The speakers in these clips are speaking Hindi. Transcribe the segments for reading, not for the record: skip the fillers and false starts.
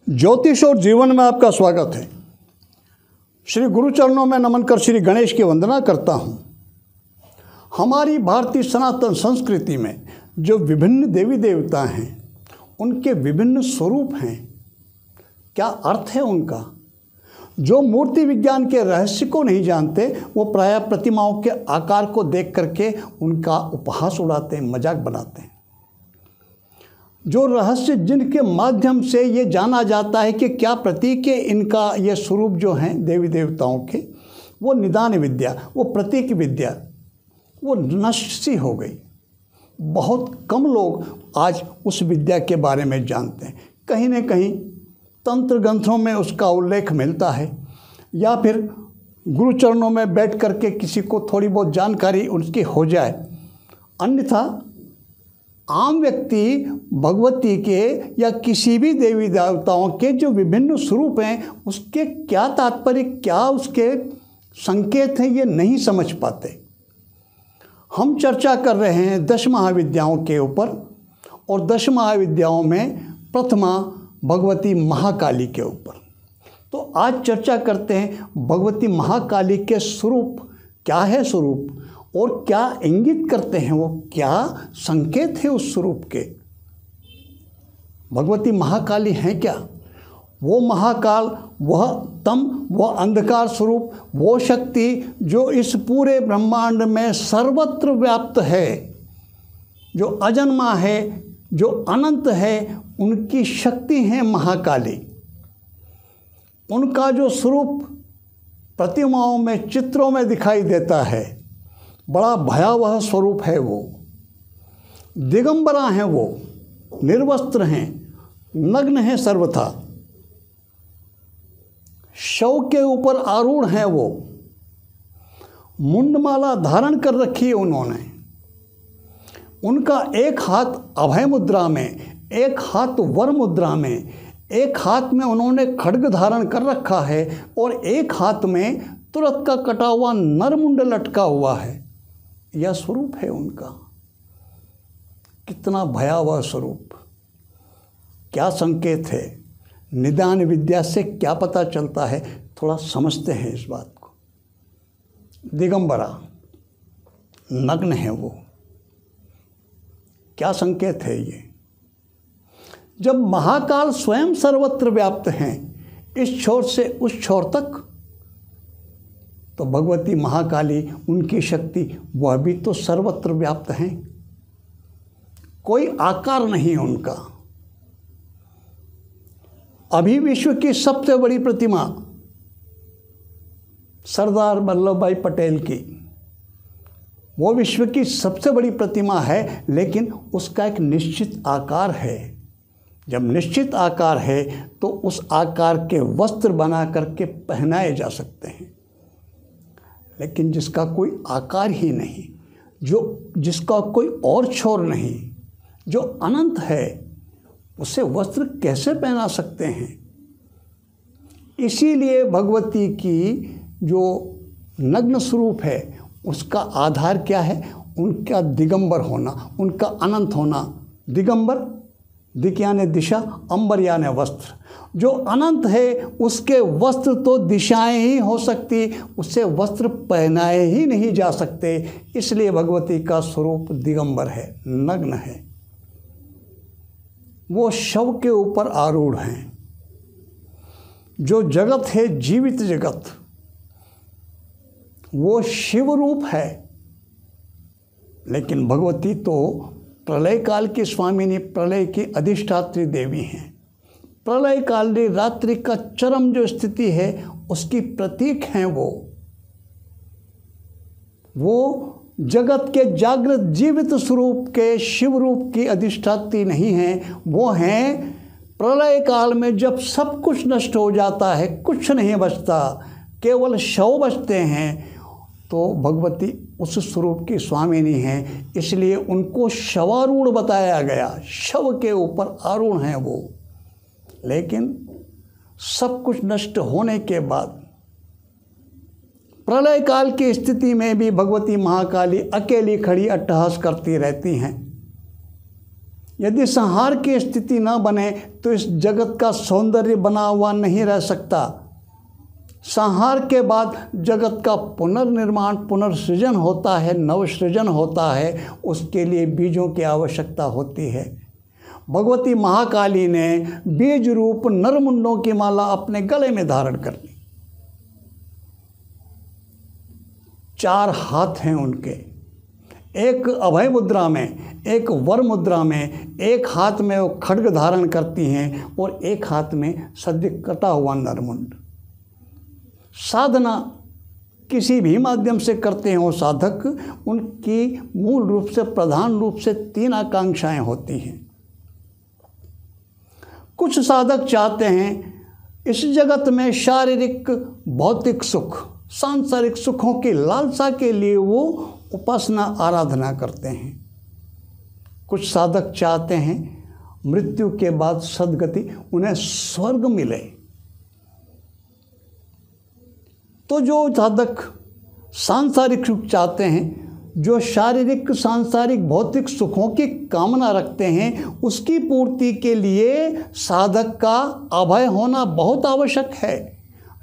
ज्योतिष और जीवन में आपका स्वागत है। श्री गुरु चरणों में नमन कर श्री गणेश की वंदना करता हूँ। हमारी भारतीय सनातन संस्कृति में जो विभिन्न देवी देवता हैं, उनके विभिन्न स्वरूप हैं। क्या अर्थ है उनका? जो मूर्ति विज्ञान के रहस्य को नहीं जानते, वो प्रायः प्रतिमाओं के आकार को देख करके उनका उपहास उड़ाते हैं, मजाक बनाते हैं। जो रहस्य जिनके माध्यम से ये जाना जाता है कि क्या प्रतीक है इनका, ये स्वरूप जो हैं देवी देवताओं के, वो निदान विद्या, वो प्रतीक विद्या, वो नष्ट सी हो गई। बहुत कम लोग आज उस विद्या के बारे में जानते हैं। कहीं न कहीं तंत्र ग्रंथों में उसका उल्लेख मिलता है, या फिर गुरु चरणों में बैठ करके किसी को थोड़ी बहुत जानकारी उसकी हो जाए। अन्यथा आम व्यक्ति भगवती के या किसी भी देवी देवताओं के जो विभिन्न स्वरूप हैं, उसके क्या तात्पर्य, क्या उसके संकेत हैं, ये नहीं समझ पाते। हम चर्चा कर रहे हैं 10 महाविद्याओं के ऊपर, और 10 महाविद्याओं में प्रथमा भगवती महाकाली के ऊपर। तो आज चर्चा करते हैं भगवती महाकाली के स्वरूप। क्या है स्वरूप, और क्या इंगित करते हैं वो, क्या संकेत है उस स्वरूप के। भगवती महाकाली हैं क्या? वो महाकाल, वह तम, वह अंधकार स्वरूप, वो शक्ति जो इस पूरे ब्रह्मांड में सर्वत्र व्याप्त है, जो अजन्मा है, जो अनंत है, उनकी शक्ति है महाकाली। उनका जो स्वरूप प्रतिमाओं में, चित्रों में दिखाई देता है, बड़ा भयावह स्वरूप है। वो दिगंबरा हैं, वो निर्वस्त्र हैं, नग्न हैं सर्वथा, शव के ऊपर आरूढ़ हैं। वो मुंडमाला धारण कर रखी है उन्होंने। उनका एक हाथ अभय मुद्रा में, एक हाथ वर मुद्रा में, एक हाथ में उन्होंने खड्ग धारण कर रखा है, और एक हाथ में तुरत का कटा हुआ नरमुंड लटका हुआ है। यह स्वरूप है उनका। कितना भयावह स्वरूप, क्या संकेत है, निदान विद्या से क्या पता चलता है, थोड़ा समझते हैं इस बात को। दिगंबरा, नग्न है वो, क्या संकेत है ये? जब महाकाल स्वयं सर्वत्र व्याप्त हैं, इस छोर से उस छोर तक, तो भगवती महाकाली, उनकी शक्ति, वह भी तो सर्वत्र व्याप्त हैं। कोई आकार नहीं उनका। अभी विश्व की सबसे बड़ी प्रतिमा सरदार वल्लभ भाई पटेल की, वो विश्व की सबसे बड़ी प्रतिमा है, लेकिन उसका एक निश्चित आकार है। जब निश्चित आकार है तो उस आकार के वस्त्र बना करके पहनाए जा सकते हैं। लेकिन जिसका कोई आकार ही नहीं, जिसका कोई और छोर नहीं, जो अनंत है, उसे वस्त्र कैसे पहना सकते हैं? इसीलिए भगवती की जो नग्न स्वरूप है, उसका आधार क्या है? उनका दिगंबर होना, उनका अनंत होना। दिगंबर, दिक यानी दिशा, अंबर यानी वस्त्र। जो अनंत है उसके वस्त्र तो दिशाएं ही हो सकती, उससे वस्त्र पहनाए ही नहीं जा सकते। इसलिए भगवती का स्वरूप दिगंबर है, नग्न है। वो शव के ऊपर आरूढ़ हैं। जो जगत है, जीवित जगत, वो शिव रूप है। लेकिन भगवती तो प्रलय काल की स्वामिनी, प्रलय की अधिष्ठात्री देवी हैं। प्रलय कालीन रात्रि का चरम जो स्थिति है, उसकी प्रतीक हैं वो जगत के जागृत जीवित स्वरूप के शिव रूप की अधिष्ठात्री नहीं हैं। वो हैं प्रलय काल में, जब सब कुछ नष्ट हो जाता है, कुछ नहीं बचता, केवल शव बचते हैं, तो भगवती उस स्वरूप की स्वामिनी हैं। इसलिए उनको शवारूढ़ बताया गया, शव के ऊपर आरूढ़ हैं वो। लेकिन सब कुछ नष्ट होने के बाद प्रलय काल की स्थिति में भी भगवती महाकाली अकेली खड़ी अट्टहास करती रहती हैं। यदि संहार की स्थिति न बने तो इस जगत का सौंदर्य बना हुआ नहीं रह सकता। संहार के बाद जगत का पुनर्निर्माण, पुनर्सृजन होता है, नवसृजन होता है। उसके लिए बीजों की आवश्यकता होती है। भगवती महाकाली ने बीज रूप नरमुंडों की माला अपने गले में धारण कर ली। 4 हाथ हैं उनके, एक अभय मुद्रा में, एक वर मुद्रा में, एक हाथ में वो खड्ग धारण करती हैं और एक हाथ में सद्य कटा हुआ नरमुंड। साधना किसी भी माध्यम से करते हैं वो साधक, उनकी मूल रूप से, प्रधान रूप से 3 आकांक्षाएं होती हैं। कुछ साधक चाहते हैं इस जगत में शारीरिक भौतिक सुख, सांसारिक सुखों की लालसा के लिए वो उपासना आराधना करते हैं। कुछ साधक चाहते हैं मृत्यु के बाद सद्गति, उन्हें स्वर्ग मिले। तो जो साधक सांसारिक सुख चाहते हैं, जो शारीरिक सांसारिक भौतिक सुखों की कामना रखते हैं, उसकी पूर्ति के लिए साधक का अभय होना बहुत आवश्यक है,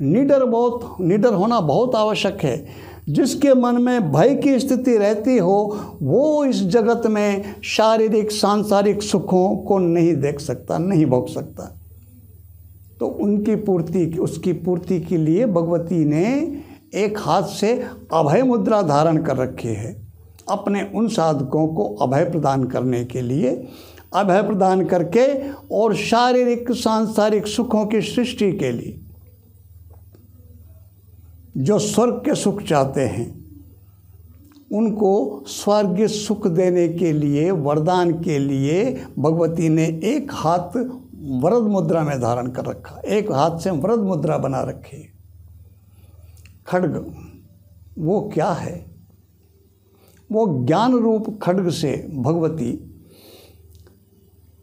निडर होना बहुत आवश्यक है। जिसके मन में भय की स्थिति रहती हो वो इस जगत में शारीरिक सांसारिक सुखों को नहीं देख सकता, नहीं भोग सकता। तो उसकी पूर्ति के लिए भगवती ने एक हाथ से अभय मुद्रा धारण कर रखी है, अपने उन साधकों को अभय प्रदान करने के लिए, अभय प्रदान करके और शारीरिक सांसारिक सुखों की सृष्टि के लिए। जो स्वर्ग के सुख चाहते हैं उनको स्वर्गीय सुख देने के लिए, वरदान के लिए भगवती ने एक हाथ वरद मुद्रा में धारण कर रखा, एक हाथ से वरद मुद्रा बना रखी। खड्ग वो क्या है? वो ज्ञान रूप खड्ग से भगवती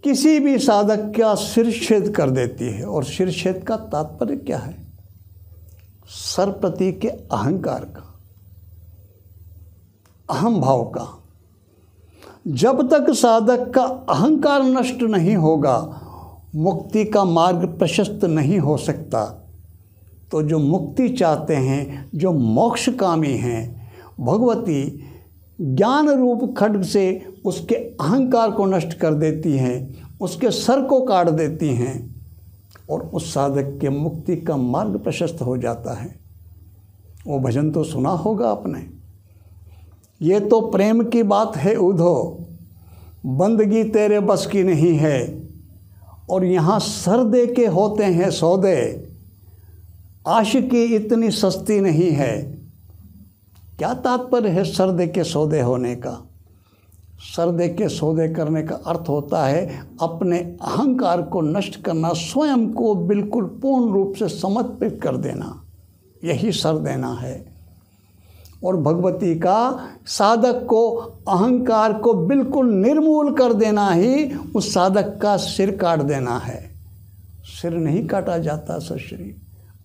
किसी भी साधक का शिरच्छेद कर देती है। और शिरच्छेद का तात्पर्य क्या है? सर प्रतीक के अहंकार का, अहम भाव का। जब तक साधक का अहंकार नष्ट नहीं होगा, मुक्ति का मार्ग प्रशस्त नहीं हो सकता। तो जो मुक्ति चाहते हैं, जो मोक्षकामी हैं, भगवती ज्ञान रूप खड्ग से उसके अहंकार को नष्ट कर देती हैं, उसके सर को काट देती हैं और उस साधक के मुक्ति का मार्ग प्रशस्त हो जाता है। वो भजन तो सुना होगा आपने, ये तो प्रेम की बात है उधो, बंदगी तेरे बस की नहीं है, और यहाँ सर दे के होते हैं सौदे, आशिकी इतनी सस्ती नहीं है। क्या तात्पर्य है सर दे के सौदे होने का? सर दे के सौदे करने का अर्थ होता है अपने अहंकार को नष्ट करना, स्वयं को बिल्कुल पूर्ण रूप से समर्पित कर देना, यही सर देना है। और भगवती का साधक को अहंकार को बिल्कुल निर्मूल कर देना ही उस साधक का सिर काट देना है। सिर नहीं काटा जाता सशरीर,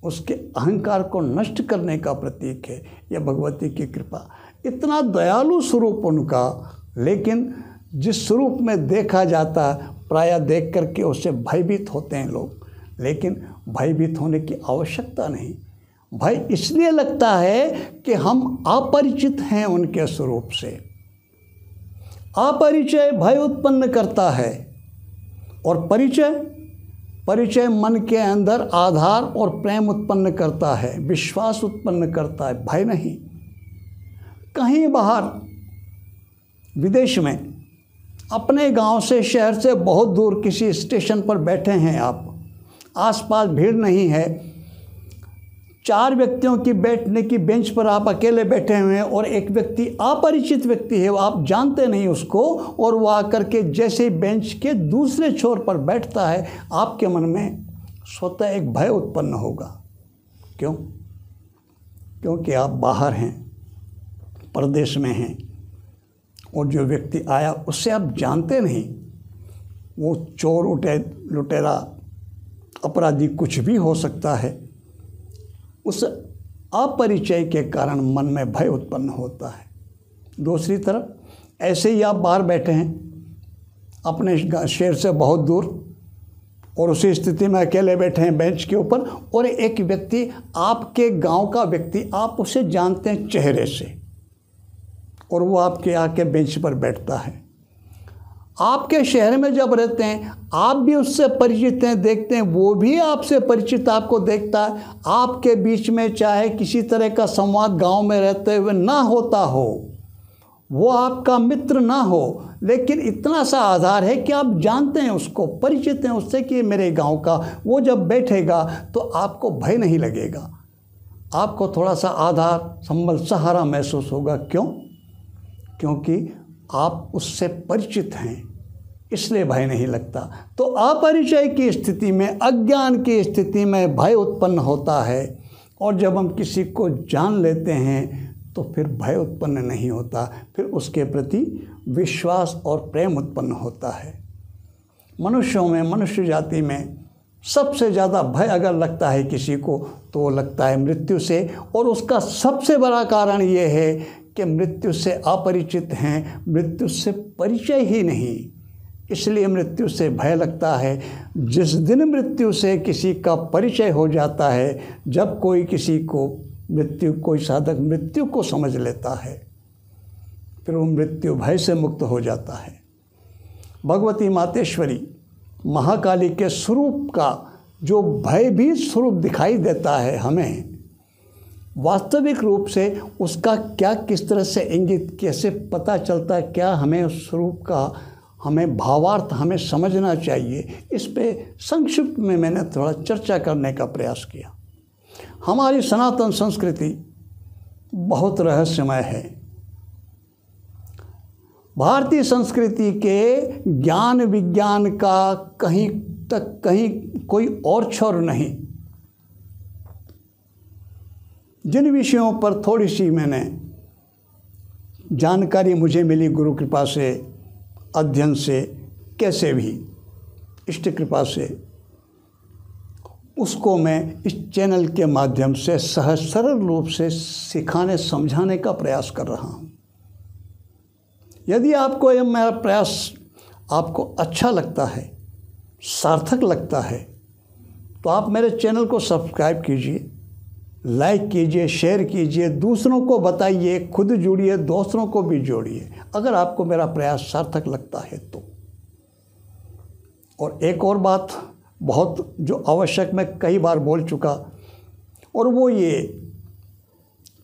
उसके अहंकार को नष्ट करने का प्रतीक है यह भगवती की कृपा। इतना दयालु स्वरूप उनका, लेकिन जिस स्वरूप में देखा जाता प्रायः देख करके उससे भयभीत होते हैं लोग, लेकिन भयभीत होने की आवश्यकता नहीं। भय इसलिए लगता है कि हम अपरिचित हैं उनके स्वरूप से। अपरिचय भय उत्पन्न करता है और परिचय मन के अंदर आधार और प्रेम उत्पन्न करता है, विश्वास उत्पन्न करता है, भय नहीं। कहीं बाहर विदेश में, अपने गांव से, शहर से बहुत दूर किसी स्टेशन पर बैठे हैं आप, आसपास भीड़ नहीं है, 4 व्यक्तियों की बैठने की बेंच पर आप अकेले बैठे हुए हैं और एक व्यक्ति अपरिचित व्यक्ति है, वो आप जानते नहीं उसको, और वो आकर के जैसे बेंच के दूसरे छोर पर बैठता है, आपके मन में स्वतः एक भय उत्पन्न होगा। क्यों? क्योंकि आप बाहर हैं, परदेश में हैं, और जो व्यक्ति आया उससे आप जानते नहीं, वो चोर, लुटेरा, अपराधी कुछ भी हो सकता है। उस अपरिचय के कारण मन में भय उत्पन्न होता है। दूसरी तरफ ऐसे ही आप बाहर बैठे हैं, अपने शहर से बहुत दूर, और उसी स्थिति में अकेले बैठे हैं बेंच के ऊपर, और एक व्यक्ति, आपके गांव का व्यक्ति, आप उसे जानते हैं चेहरे से, और वो आपके आके बेंच पर बैठता है। आपके शहर में जब रहते हैं, आप भी उससे परिचित हैं, देखते हैं, वो भी आपसे परिचित आपको देखता है। आपके बीच में चाहे किसी तरह का संवाद गांव में रहते हुए ना होता हो, वो आपका मित्र ना हो, लेकिन इतना सा आधार है कि आप जानते हैं उसको, परिचित हैं उससे कि मेरे गांव का। वो जब बैठेगा तो आपको भय नहीं लगेगा, आपको थोड़ा सा आधार, संबल, सहारा महसूस होगा। क्यों? क्योंकि आप उससे परिचित हैं, इसलिए भय नहीं लगता। तो अपरिचय की स्थिति में, अज्ञान की स्थिति में भय उत्पन्न होता है, और जब हम किसी को जान लेते हैं तो फिर भय उत्पन्न नहीं होता, फिर उसके प्रति विश्वास और प्रेम उत्पन्न होता है। मनुष्यों में, मनुष्य जाति में सबसे ज़्यादा भय अगर लगता है किसी को, तो वो लगता है मृत्यु से, और उसका सबसे बड़ा कारण ये है कि मृत्यु से अपरिचित हैं, मृत्यु से परिचय ही नहीं, इसलिए मृत्यु से भय लगता है। जिस दिन मृत्यु से किसी का परिचय हो जाता है, जब कोई किसी को कोई साधक मृत्यु को समझ लेता है, फिर वो मृत्यु भय से मुक्त हो जाता है। भगवती मातेश्वरी महाकाली के स्वरूप का जो भयभीत स्वरूप दिखाई देता है हमें, वास्तविक रूप से उसका क्या, किस तरह से इंगित, कैसे पता चलता है, क्या हमें उस स्वरूप का, हमें भावार्थ हमें समझना चाहिए, इस पे संक्षिप्त में मैंने थोड़ा चर्चा करने का प्रयास किया। हमारी सनातन संस्कृति बहुत रहस्यमय है। भारतीय संस्कृति के ज्ञान विज्ञान का कहीं कोई और छोर नहीं। जिन विषयों पर थोड़ी सी मैंने जानकारी मुझे मिली गुरु कृपा से, अध्ययन से, कैसे भी इष्ट कृपा से, उसको मैं इस चैनल के माध्यम से सहज सरल रूप से सिखाने समझाने का प्रयास कर रहा हूँ। यदि आपको यह मेरा प्रयास आपको अच्छा लगता है, सार्थक लगता है, तो आप मेरे चैनल को सब्सक्राइब कीजिए, लाइक कीजिए, शेयर कीजिए, दूसरों को बताइए, खुद जुड़िए, दूसरों को भी जोड़िए, अगर आपको मेरा प्रयास सार्थक लगता है तो। और एक और बात बहुत जो आवश्यक, मैं कई बार बोल चुका, और वो ये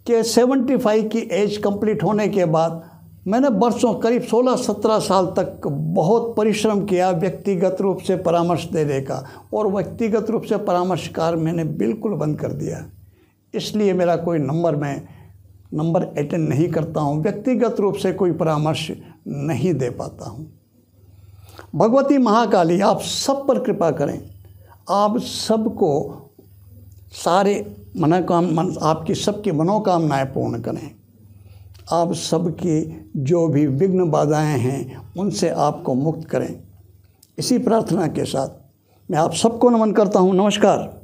कि 75 की एज कंप्लीट होने के बाद मैंने वर्षों, करीब 16-17 साल तक बहुत परिश्रम किया व्यक्तिगत रूप से परामर्श देने का, और व्यक्तिगत रूप से परामर्शकार मैंने बिल्कुल बंद कर दिया। इसलिए मेरा कोई नंबर अटेंड नहीं करता हूँ, व्यक्तिगत रूप से कोई परामर्श नहीं दे पाता हूँ। भगवती महाकाली आप सब पर कृपा करें, आप सबको सारे आपकी सबकी मनोकामनाएं पूर्ण करें, आप सबकी जो भी विघ्न बाधाएं हैं उनसे आपको मुक्त करें। इसी प्रार्थना के साथ मैं आप सबको नमन करता हूँ। नमस्कार।